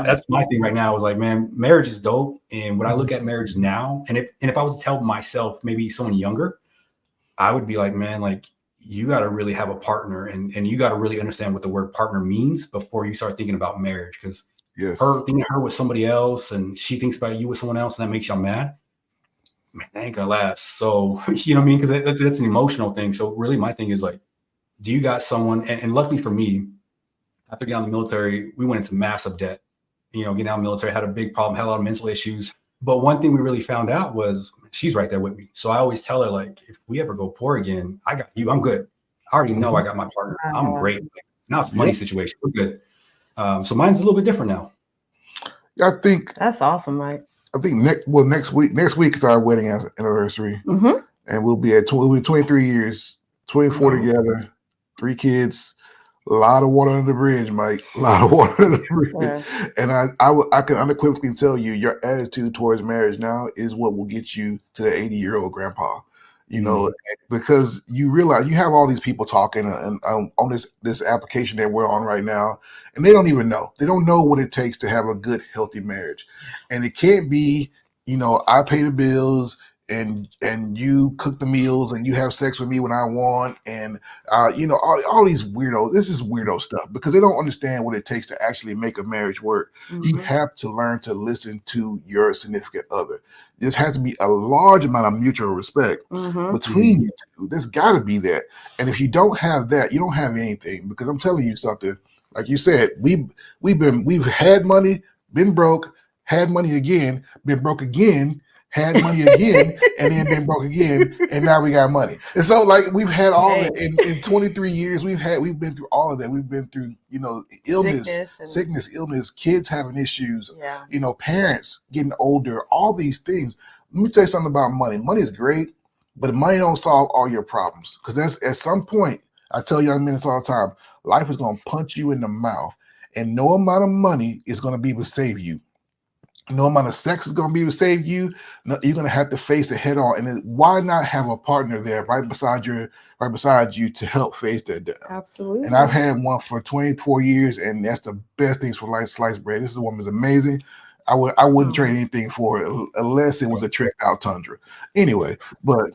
that's my thing right now is like, man, marriage is dope. And when I look at marriage now, and if I was to tell myself, maybe someone younger, I would be like, man, like you got to really have a partner and you got to really understand what the word partner means before you start thinking about marriage. Because her thinking her with somebody else and she thinks about you with someone else and that makes y'all mad, man, that ain't gonna last. So, you know what I mean? Because that's an emotional thing. So really my thing is like, do you got someone, and luckily for me, after getting out of the military, we went into massive debt. You know, getting out of the military, had a big problem, had a lot of mental issues. But one thing we really found out was she's right there with me. So I always tell her, like, if we ever go poor again, I got you. I'm good. I already know I got my partner. I'm great. Now it's a money situation. We're good. So mine's a little bit different now. I think that's awesome, Mike. I think next week is our wedding anniversary, and we'll be 23 years, 24 together, 3 kids. A lot of water under the bridge, Mike. A lot of water under the bridge. Yeah. And I can unequivocally tell you, your attitude towards marriage now is what will get you to the 80-year-old grandpa. You know, because you realize you have all these people talking on this application that we're on right now, and they don't even know. They don't know what it takes to have a good, healthy marriage. And it can't be, you know, I pay the bills and you cook the meals and you have sex with me when I want, and you know, all these weirdo. This is weirdo stuff because they don't understand what it takes to actually make a marriage work. You have to learn to listen to your significant other. There has to be a large amount of mutual respect between you two. There's got to be that. And if you don't have that, you don't have anything. Because I'm telling you something. Like you said, we've had money, been broke, had money again, been broke again, had money again, and then been broke again, and now we got money. And so, like, we've had all that in 23 years. We've been through all of that. We've been through, you know, sickness, illness, kids having issues, you know, parents getting older, all these things. Let me tell you something about money. Money is great, but money don't solve all your problems. Because that's at some point, I tell young men this all the time, life is going to punch you in the mouth, and no amount of money is going to be able to save you. No amount of sex is going to be able to save you. No, you're going to have to face it head on. And then why not have a partner there right beside you to help face that down? Absolutely. And I've had one for 24 years, and that's the best things for life. Sliced bread. This woman is amazing. I wouldn't trade anything for it unless it was a tricked out Tundra. Anyway, but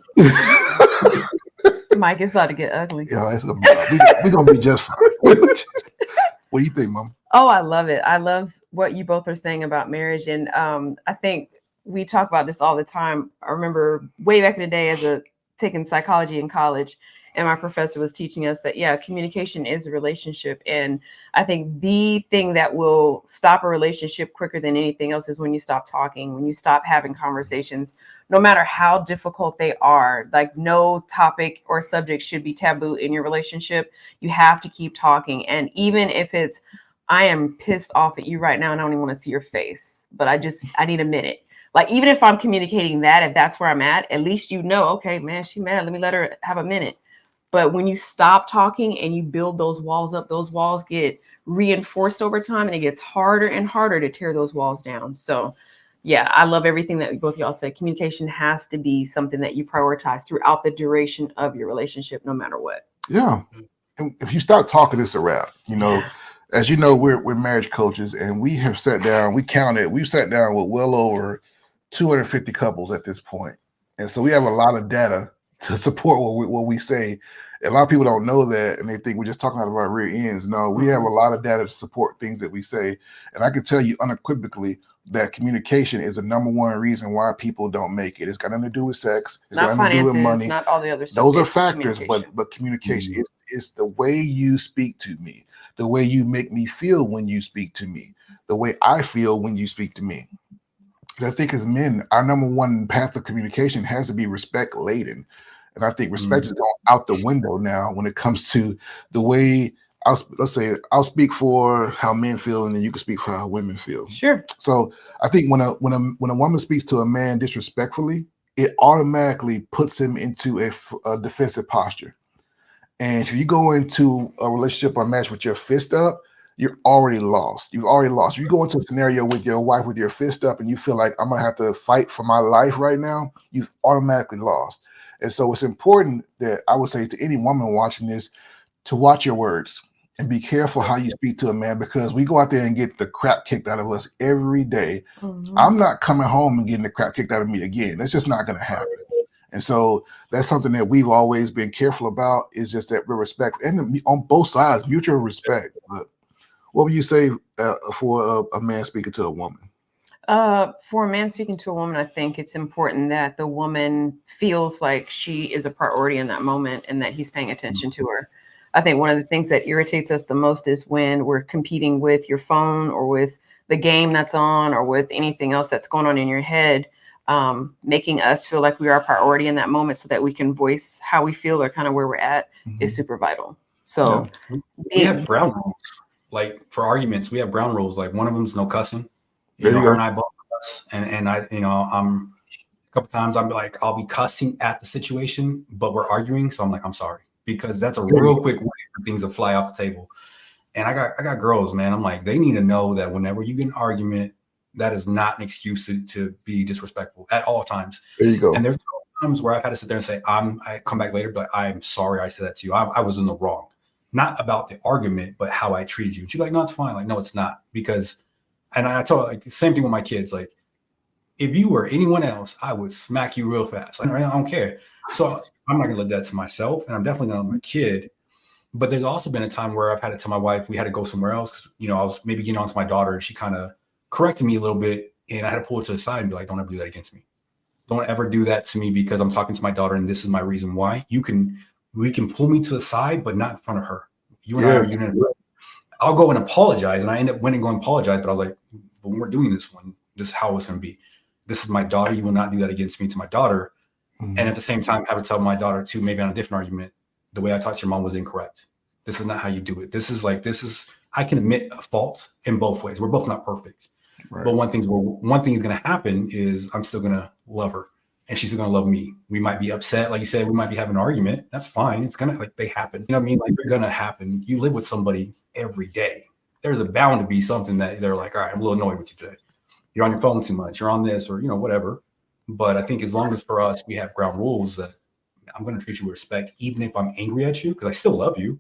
Mike, it's about to get ugly. Yeah, we're gonna be just fine. What do you think, Mom? Oh, I love it. I love what you both are saying about marriage. And I think we talk about this all the time. I remember way back in the day taking psychology in college, and my professor was teaching us that, communication is a relationship. And I think the thing that will stop a relationship quicker than anything else is when you stop talking, when you stop having conversations, no matter how difficult they are. Like, no topic or subject should be taboo in your relationship. You have to keep talking. And even if it's, I am pissed off at you right now and I don't even want to see your face, but I need a minute. Like, even if I'm communicating that, if that's where I'm at least you know, okay, man, she mad. Let me let her have a minute. But when you stop talking and you build those walls up, those walls get reinforced over time, and it gets harder and harder to tear those walls down. So, I love everything that both y'all said. Communication has to be something that you prioritize throughout the duration of your relationship, no matter what. Yeah. And if you start talking, it's a wrap. You know, as you know, we're marriage coaches, and we have sat down, we've sat down with well over 250 couples at this point. And so we have a lot of data to support what we say. A lot of people don't know that, and they think we're just talking out of our rear ends. No, we have a lot of data to support things that we say. And I can tell you unequivocally that communication is the number one reason why people don't make it. It's got nothing to do with sex. It's got nothing to do with money. Not all the other stuff. Those are factors, but communication is the way you speak to me, the way you make me feel when you speak to me, the way I feel when you speak to me. I think as men, our number one path of communication has to be respect laden. And I think respect is going out the window now when it comes to the way I'll speak for how men feel, and then you can speak for how women feel. Sure. So I think when a woman speaks to a man disrespectfully, it automatically puts him into a defensive posture. And if you go into a relationship or match with your fist up, you're already lost. You've already lost. You go into a scenario with your wife with your fist up and you feel like I'm going to have to fight for my life right now, you've automatically lost. And so it's important that I would say to any woman watching this to watch your words. and be careful how you speak to a man, because we go out there and get the crap kicked out of us every day. I'm not coming home and getting the crap kicked out of me again. That's just not going to happen. And so that's something that we've always been careful about, is just that respect, and on both sides, mutual respect. But what would you say for a man speaking to a woman? For a man speaking to a woman, I think it's important that the woman feels like she is a priority in that moment and that he's paying attention to her. I think one of the things that irritates us the most is when we're competing with your phone or with the game that's on or with anything else that's going on in your head, making us feel like we are a priority in that moment so that we can voice how we feel or kind of where we're at is super vital. So we have ground rules. Like for arguments, we have ground rules. Like one of them is no cussing. Her and I both cuss, and I, I'm a couple times I'll be cussing at the situation, but we're arguing, so I'm like, I'm sorry, because that's a real quick way for things to fly off the table. And I got girls, man. I'm like, they need to know that whenever you get an argument, that is not an excuse to be disrespectful at all times. There you go. And there's times where I've had to sit there and say, I come back later, but I'm sorry I said that to you. I was in the wrong, not about the argument, but how I treated you. And she's like, no, it's fine. Like, no, it's not, because. And I told her, like, the same thing with my kids. Like, if you were anyone else, I would smack you real fast. I don't care. So I'm not going to let that to myself. And I'm definitely not my kid. But there's also been a time where I've had to tell my wife we had to go somewhere else. I was maybe getting on to my daughter, and she kind of corrected me a little bit. And I had to pull her to the side and be like, don't ever do that against me. Don't ever do that to me, because I'm talking to my daughter and this is my reason why. We can pull me to the side, but not in front of her. You and I are unit. I'll go and apologize, and I end up winning going apologize. But I was like, when we're doing this one, this is how it's going to be. This is my daughter. You will not do that against me to my daughter. And at the same time, have to tell my daughter too, maybe on a different argument, the way I talked to your mom was incorrect. This is not how you do it. I can admit a fault in both ways. We're both not perfect. Right. But one thing is going to happen is I'm still going to love her, and she's still going to love me. We might be upset. Like you said, we might be having an argument. That's fine. It's going to, they happen. You know what I mean? Like, they're going to happen. You live with somebody every day. There's bound to be something that they're like, all right, I'm a little annoyed with you today. You're on your phone too much. You're on this, or, whatever. But I think as long as for us, we have ground rules that I'm going to treat you with respect, even if I'm angry at you, because I still love you.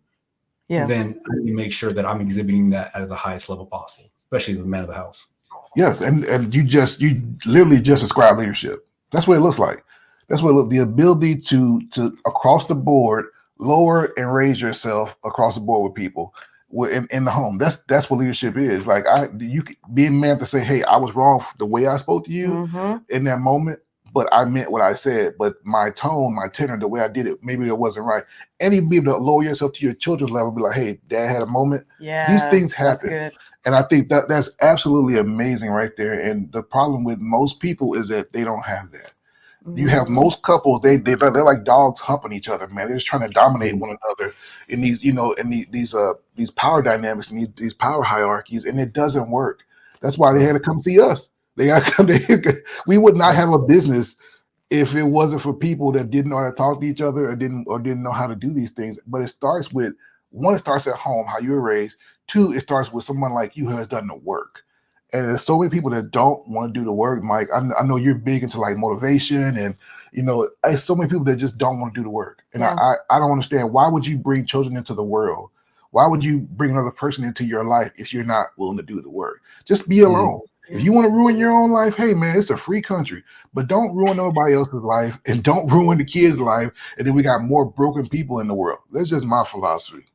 Yeah. Then I need to make sure that I'm exhibiting that at the highest level possible, especially as the man of the house. Yes. And you literally just described leadership. That's what it looks like. That's what the ability to across the board, lower and raise yourself across the board with people in the home. That's what leadership is. Like, you being man to say, hey, I was wrong for the way I spoke to you in that moment, but I meant what I said. But my tone, my tenor, the way I did it, maybe it wasn't right. And even be able to lower yourself to your children's level, be like, hey, dad had a moment. Yeah, these things happen. And I think that's absolutely amazing right there. And the problem with most people is that they don't have that. You have most couples, they're like dogs humping each other, man. They're just trying to dominate one another in these, these power dynamics and these power hierarchies, and it doesn't work. That's why they had to come see us. We would not have a business if it wasn't for people that didn't know how to talk to each other or didn't know how to do these things. But it starts with, one, it starts at home, how you were raised. Two, it starts with someone like you who has done the work. And there's so many people that don't want to do the work, Mike. I know you're big into like motivation, and there's so many people that just don't want to do the work. And I don't understand, why would you bring children into the world? Why would you bring another person into your life if you're not willing to do the work? Just be alone. If you want to ruin your own life, hey man, it's a free country. But don't ruin nobody else's life, and don't ruin the kids' life. And then we got more broken people in the world. That's just my philosophy.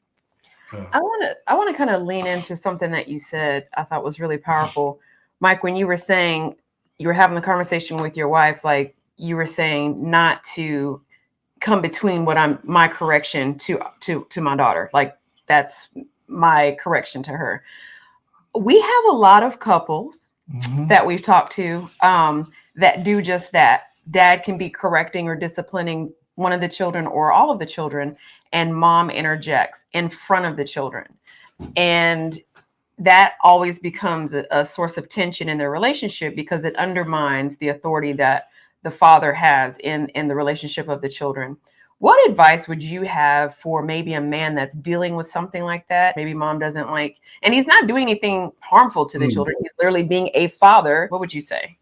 I want to kind of lean into something that you said I thought was really powerful, Mike. When you were saying you were having the conversation with your wife, like you were saying not to come between my correction to my daughter. Like, that's my correction to her. We have a lot of couples that we've talked to that do just that. Dad can be correcting or disciplining one of the children or all of the children, and mom interjects in front of the children. And that always becomes a source of tension in their relationship, because it undermines the authority that the father has in the relationship of the children. What advice would you have for maybe a man that's dealing with something like that? Maybe mom doesn't like, and he's not doing anything harmful to the children. He's literally being a father. What would you say?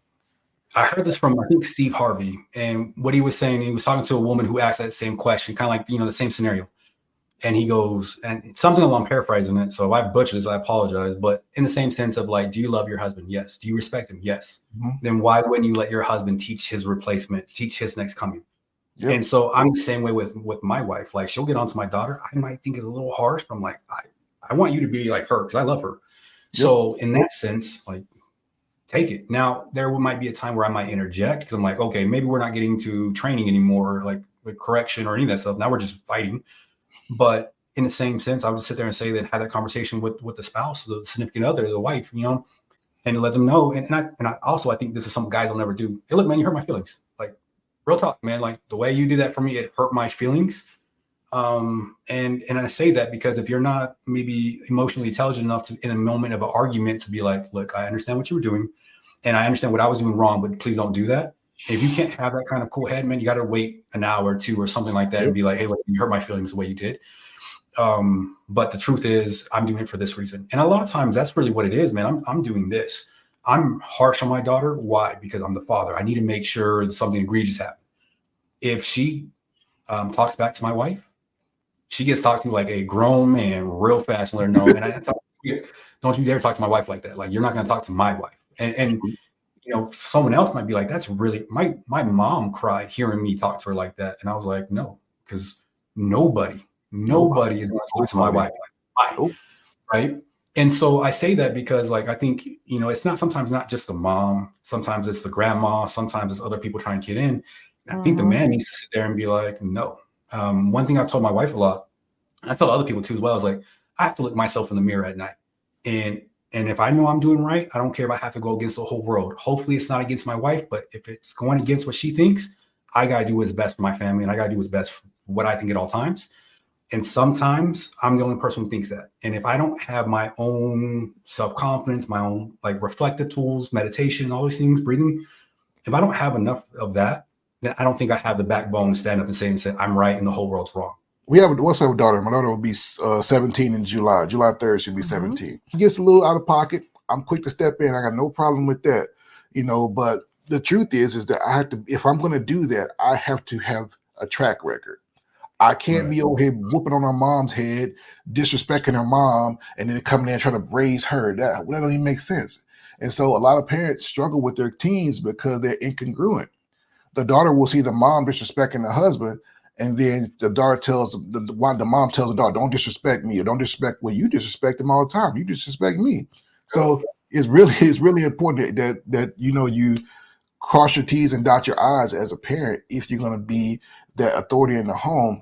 I heard this from, I think, Steve Harvey. And what he was saying, he was talking to a woman who asked that same question, kind of like, the same scenario. And he goes, and something I'm paraphrasing it, so if I butcher this, I apologize. But in the same sense of like, do you love your husband? Yes. Do you respect him? Yes. Then why wouldn't you let your husband teach his replacement, teach his next coming? Yep. And so I'm the same way with my wife. Like, she'll get onto my daughter. I might think it's a little harsh, but I'm like, I want you to be like her because I love her. Yep. So in that sense, like, take it. Now, there might be a time where I might interject because I'm like, okay, maybe we're not getting to training anymore, like with correction or any of that stuff. Now we're just fighting. But in the same sense, I would sit there and say that, have that conversation with the spouse, the significant other, the wife, you know, and let them know. And I also, I think this is something guys will never do. Hey, look, man, you hurt my feelings. Like, real talk, man. Like, the way you did that for me, it hurt my feelings. And I say that because if you're not maybe emotionally intelligent enough to, in a moment of an argument, to be like, look, I understand what you were doing, and I understand what I was doing wrong, but please don't do that. If you can't have that kind of cool head, man, you got to wait an hour or two or something like that and be like, hey, look, you hurt my feelings the way you did. But the truth is, I'm doing it for this reason. And a lot of times that's really what it is, man. I'm doing this. I'm harsh on my daughter. Why? Because I'm the father. I need to make sure something egregious happens. If she talks back to my wife, she gets talked to like a grown man real fast and let her know. And I thought, don't you dare talk to my wife like that. Like, you're not going to talk to my wife. And you know, someone else might be like, that's really, my mom cried hearing me talk to her like that. And I was like, no, because nobody is going to talk to my wife like that. Right. And so I say that because, like, I think, you know, it's not sometimes not just the mom, sometimes it's the grandma, sometimes it's other people trying to get in. And I think the man needs to sit there and be like, no. One thing I've told my wife a lot, and I tell other people too as well, is like, I have to look myself in the mirror at night. And if I know I'm doing right, I don't care if I have to go against the whole world. Hopefully it's not against my wife, but if it's going against what she thinks, I got to do what's best for my family, and I got to do what's best for what I think at all times. And sometimes I'm the only person who thinks that. And if I don't have my own self-confidence, my own like reflective tools, meditation, all these things, breathing, if I don't have enough of that, then I don't think I have the backbone to stand up and say, I'm right and the whole world's wrong. We have what's our daughter? My daughter will be 17 in July. July 3rd, she'll be 17. She gets a little out of pocket. I'm quick to step in. I got no problem with that, you know. But the truth is that I have to, if I'm going to do that, I have to have a track record. I can't be over here whooping on her mom's head, disrespecting her mom, and then coming in and trying to raise her. That don't even make sense. And so a lot of parents struggle with their teens because they're incongruent. The daughter will see the mom disrespecting the husband, and then the daughter tells the mom tells the daughter, "Don't disrespect me, or don't disrespect." Well, you disrespect them all the time. You disrespect me. So it's really important that you know, you cross your T's and dot your I's as a parent if you're going to be that authority in the home.